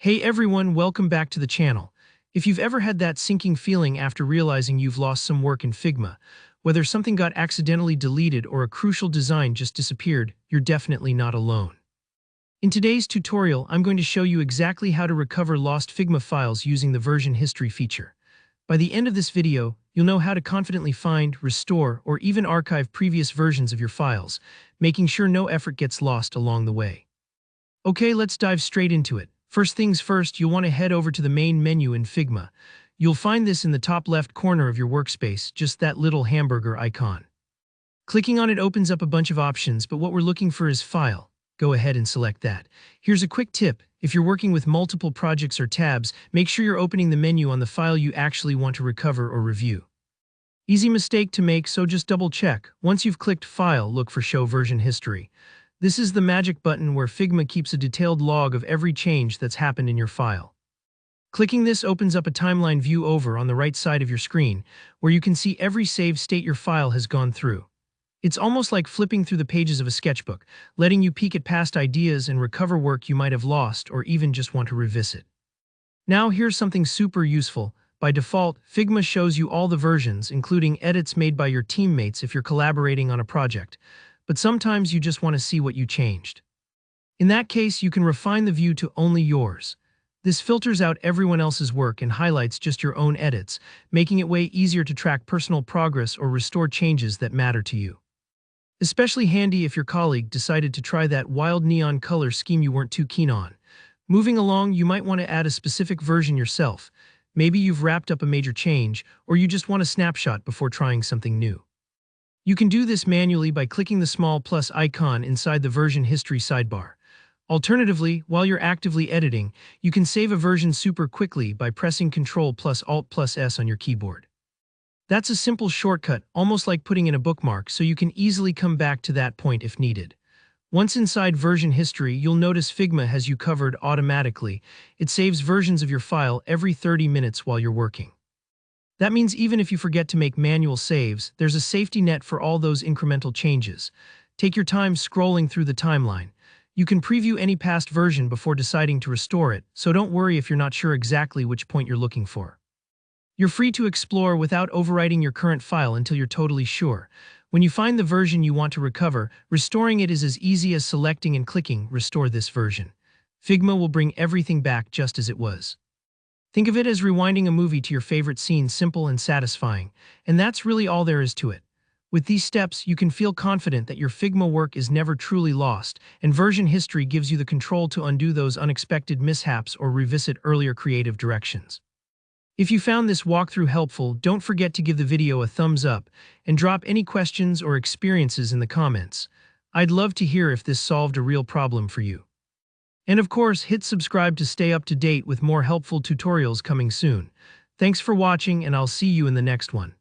Hey everyone, welcome back to the channel. If you've ever had that sinking feeling after realizing you've lost some work in Figma, whether something got accidentally deleted or a crucial design just disappeared, you're definitely not alone. In today's tutorial, I'm going to show you exactly how to recover lost Figma files using the version history feature. By the end of this video, you'll know how to confidently find, restore, or even archive previous versions of your files, making sure no effort gets lost along the way. Okay, let's dive straight into it. First things first, you'll want to head over to the main menu in Figma. You'll find this in the top left corner of your workspace, just that little hamburger icon. Clicking on it opens up a bunch of options, but what we're looking for is File. Go ahead and select that. Here's a quick tip. If you're working with multiple projects or tabs, make sure you're opening the menu on the file you actually want to recover or review. Easy mistake to make, so just double check. Once you've clicked File, look for Show Version History. This is the magic button where Figma keeps a detailed log of every change that's happened in your file. Clicking this opens up a timeline view over on the right side of your screen, where you can see every save state your file has gone through. It's almost like flipping through the pages of a sketchbook, letting you peek at past ideas and recover work you might have lost or even just want to revisit. Now here's something super useful. By default, Figma shows you all the versions, including edits made by your teammates if you're collaborating on a project. But sometimes you just want to see what you changed. In that case, you can refine the view to only yours. This filters out everyone else's work and highlights just your own edits, making it way easier to track personal progress or restore changes that matter to you. Especially handy if your colleague decided to try that wild neon color scheme you weren't too keen on. Moving along, you might want to add a specific version yourself. Maybe you've wrapped up a major change, or you just want a snapshot before trying something new. You can do this manually by clicking the small plus icon inside the version history sidebar. Alternatively, while you're actively editing, you can save a version super quickly by pressing Ctrl plus Alt plus S on your keyboard. That's a simple shortcut, almost like putting in a bookmark, so you can easily come back to that point if needed. Once inside version history, you'll notice Figma has you covered automatically. It saves versions of your file every 30 minutes while you're working. That means even if you forget to make manual saves, there's a safety net for all those incremental changes. Take your time scrolling through the timeline. You can preview any past version before deciding to restore it, so don't worry if you're not sure exactly which point you're looking for. You're free to explore without overwriting your current file until you're totally sure. When you find the version you want to recover, restoring it is as easy as selecting and clicking Restore this version. Figma will bring everything back just as it was. Think of it as rewinding a movie to your favorite scene, simple and satisfying, and that's really all there is to it. With these steps, you can feel confident that your Figma work is never truly lost, and version history gives you the control to undo those unexpected mishaps or revisit earlier creative directions. If you found this walkthrough helpful, don't forget to give the video a thumbs up and drop any questions or experiences in the comments. I'd love to hear if this solved a real problem for you. And of course, hit subscribe to stay up to date with more helpful tutorials coming soon. Thanks for watching, and I'll see you in the next one.